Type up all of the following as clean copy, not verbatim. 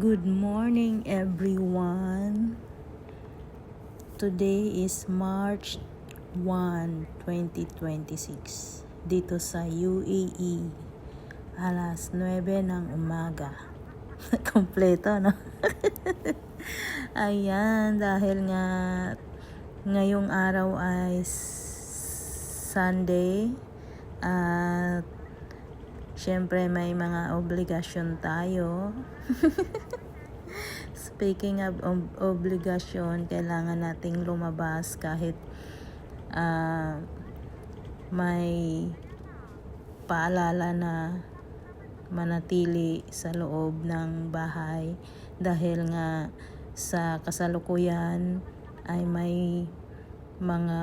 Good morning everyone. Today is March 1, 2026. Dito sa UAE, alas 9 ng umaga. Kompleto, no? Ayan, dahil nga ngayong araw ay Sunday at syempre may mga obligasyon tayo. Speaking of obligasyon, kailangan nating lumabas kahit may paalala na manatili sa loob ng bahay dahil nga sa kasalukuyan ay may mga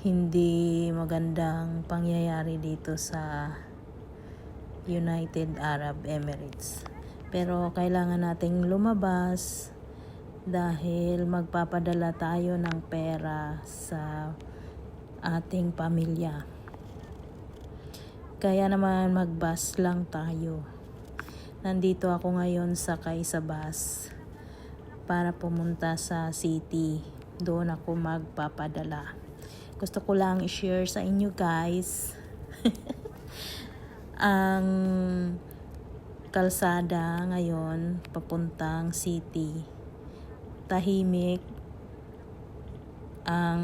hindi magandang pangyayari dito sa United Arab Emirates. Pero kailangan nating lumabas dahil magpapadala tayo ng pera sa ating pamilya. Kaya naman mag-bus lang tayo. Nandito ako ngayon sakay sa bus para pumunta sa city. Doon ako magpapadala. Gusto ko lang i-share sa inyo guys ang kalsada ngayon papuntang city. Tahimik ang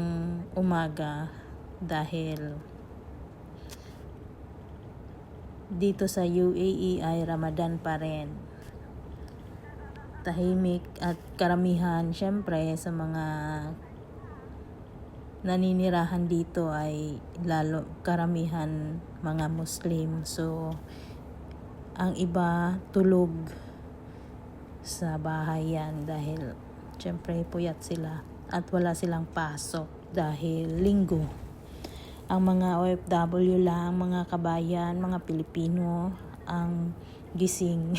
umaga dahil dito sa UAE ay Ramadan pa rin. Tahimik at karamihan syempre sa mga naninirahan dito ay lalo karamihan mga Muslim. So ang iba tulog sa bahay yan dahil syempre puyat sila at wala silang pasok dahil linggo. Ang mga OFW lang, mga kabayan, mga Pilipino ang gising.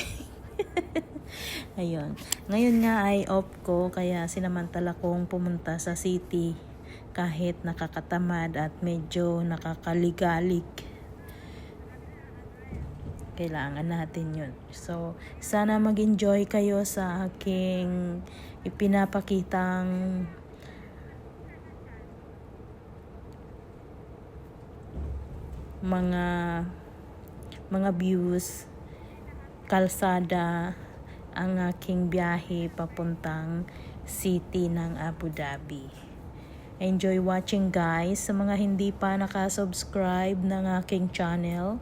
Ayun. Ngayon nga ay off ko kaya sinamantala kong pumunta sa city kahit nakakatamad at medyo nakakaligalig. Kailangan natin yun. So, sana mag-enjoy kayo sa aking ipinapakitang mga views, kalsada, ang aking biyahe papuntang city ng Abu Dhabi. Enjoy watching guys. Sa mga hindi pa nakasubscribe ng aking channel,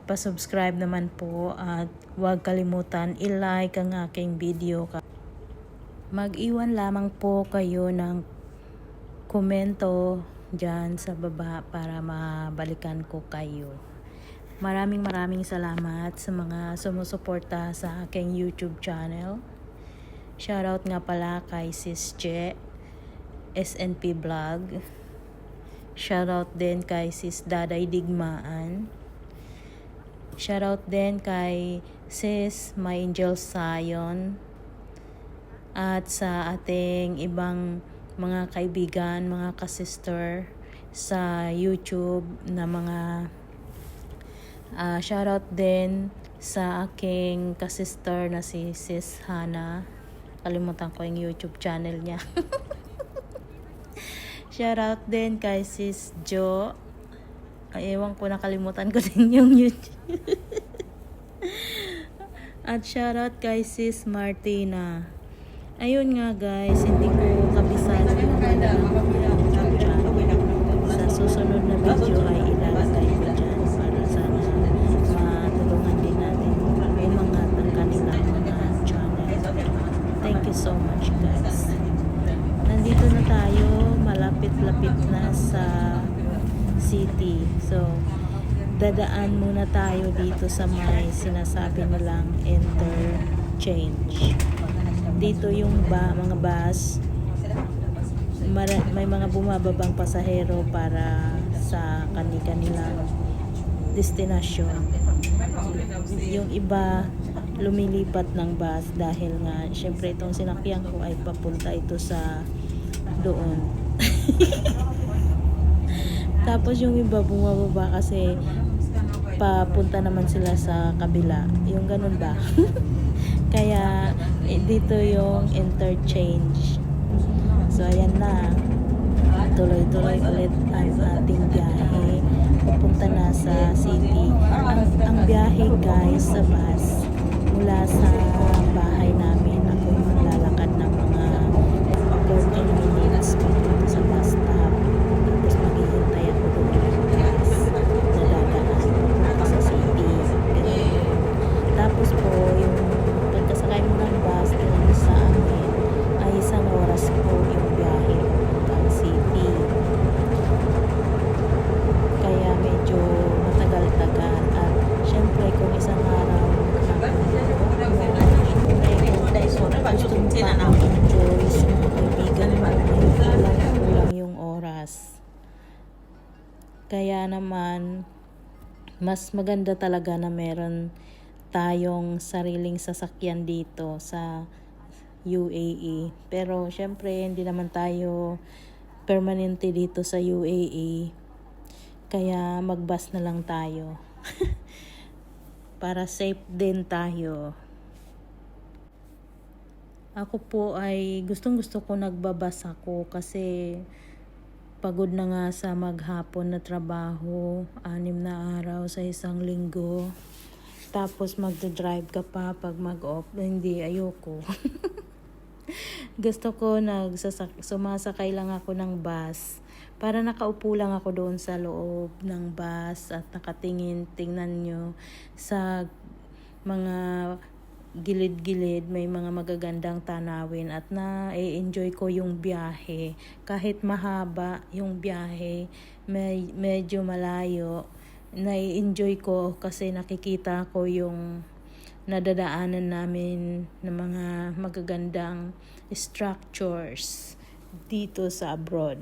pa-subscribe naman po at huwag kalimutan i-like ang aking video. Mag-iwan lamang po kayo ng komento dyan sa baba para mabalikan ko kayo. Maraming salamat sa mga sumusuporta sa aking YouTube channel. Shoutout nga pala kay Sis Che SNP Vlog. Shoutout din kay Sis Daday Digmaan. Shoutout din kay Sis My Angel Zion. At sa ating ibang mga kaibigan, mga kasister sa YouTube na mga shoutout din sa aking kasister na si Sis Hana. Kalimutan ko yung YouTube channel niya. Shoutout din kay Sis Jo. Ewan ko, nakalimutan ko din yung YouTube. At shoutout kay Sis Martina. Ayun nga guys, hindi ko kabisado yung YouTube channel. Sa susunod na video ay ilalagay ko dyan para sana matulungan din natin umangat ang kanilang mga channel. Thank you so much guys. Nandito na tayo, malapit-lapit na sa city. So, dadaan muna tayo dito sa may sinasabi nilang interchange. Dito yung mga bus, may mga bumababang pasahero para sa kanilang destinasyon. Yung iba lumilipat ng bus dahil nga syempre itong sinakyan ko ay papunta ito sa doon. Tapos yung iba bumababa kasi papunta naman sila sa kabila. Yung ganun ba? Kaya dito yung interchange. So ayan na. Tuloy-tuloy ulit ang ating biyahe. Papunta na sa city. Ang biyahe guys sa bus mula sa bahay namin. Ako yung maglalakad ng mga 14 minutes papunta sa bus stop. Tapos maghihintay ako doon ng bus na dadaan papunta sa city. Ganun. Tapos po, yung pagkasakay mo ng bus dito sa amin ay 1 oras po yung biyahe papuntang city. Kaya medyo matagal-tagal. At syempre kung isang araw gusto mo pa enjoy sa mga kaibigan mo, kulang yung oras. Kaya naman mas maganda talaga na meron tayong sariling sasakyan dito sa UAE. Pero syempre hindi naman tayo permanente dito sa UAE. Kaya mag-bus na lang tayo. Para safe din tayo. Ako po ay gustong-gusto ko nagbabas ako kasi pagod na nga sa maghapon na trabaho, 6 na araw sa isang linggo. Tapos magdadrive ka pa pag mag-off. Hindi, ayoko. Gusto ko sumasakay lang ako ng bus. Para nakaupo lang ako doon sa loob ng bus at tingnan nyo sa mga gilid-gilid, may mga magagandang tanawin at na-enjoy ko yung biyahe. Kahit mahaba yung biyahe, medyo malayo, na-enjoy ko kasi nakikita ko yung nadadaanan namin ng mga magagandang structures dito sa abroad.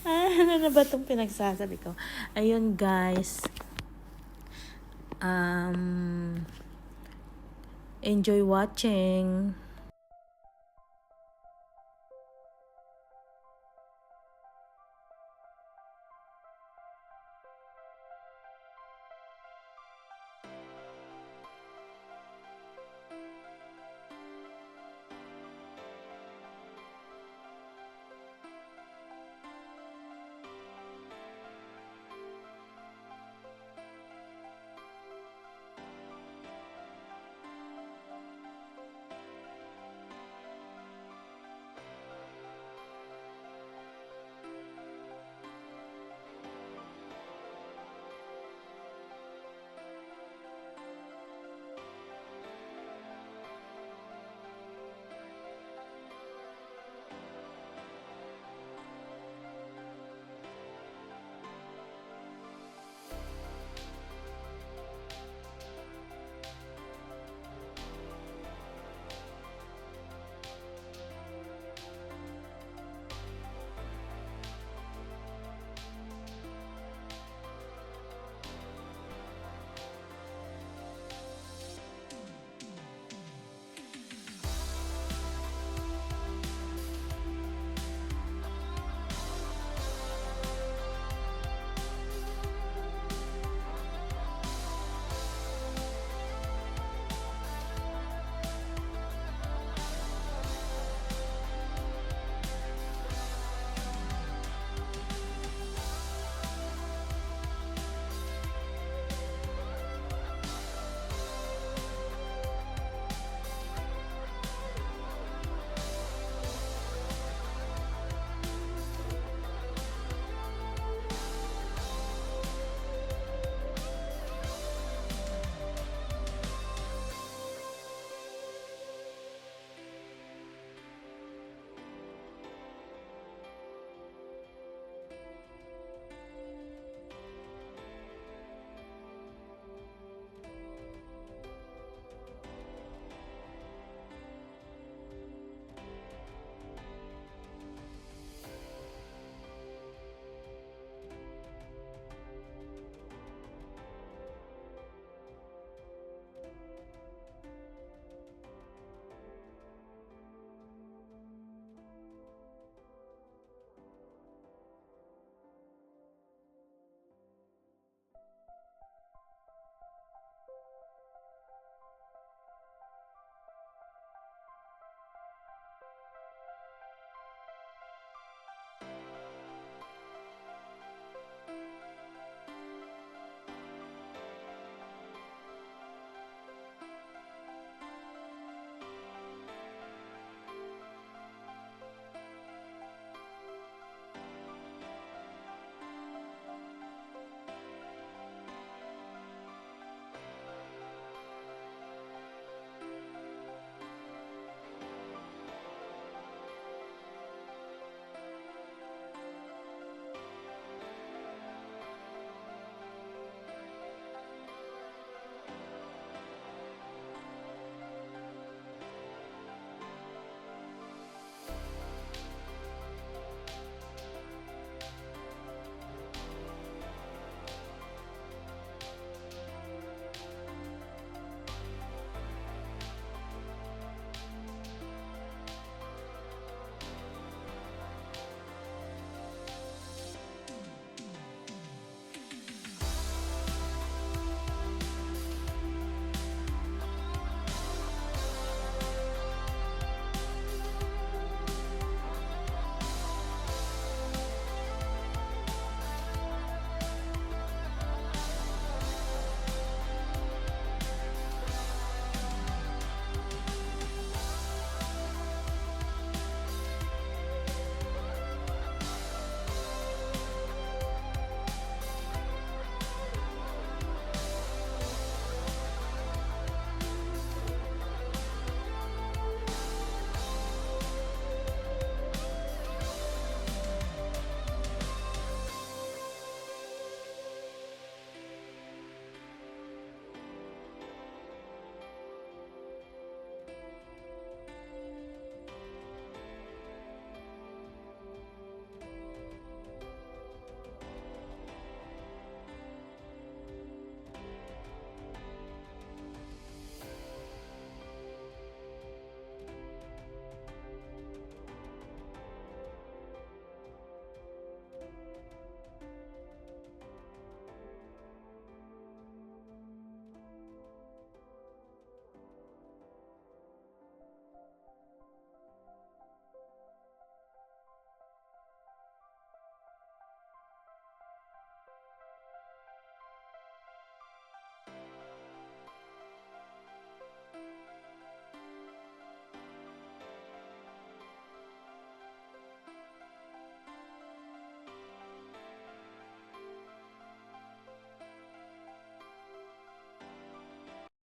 Ano na ba itong pinagsasabi ko? Ayun guys. Enjoy watching.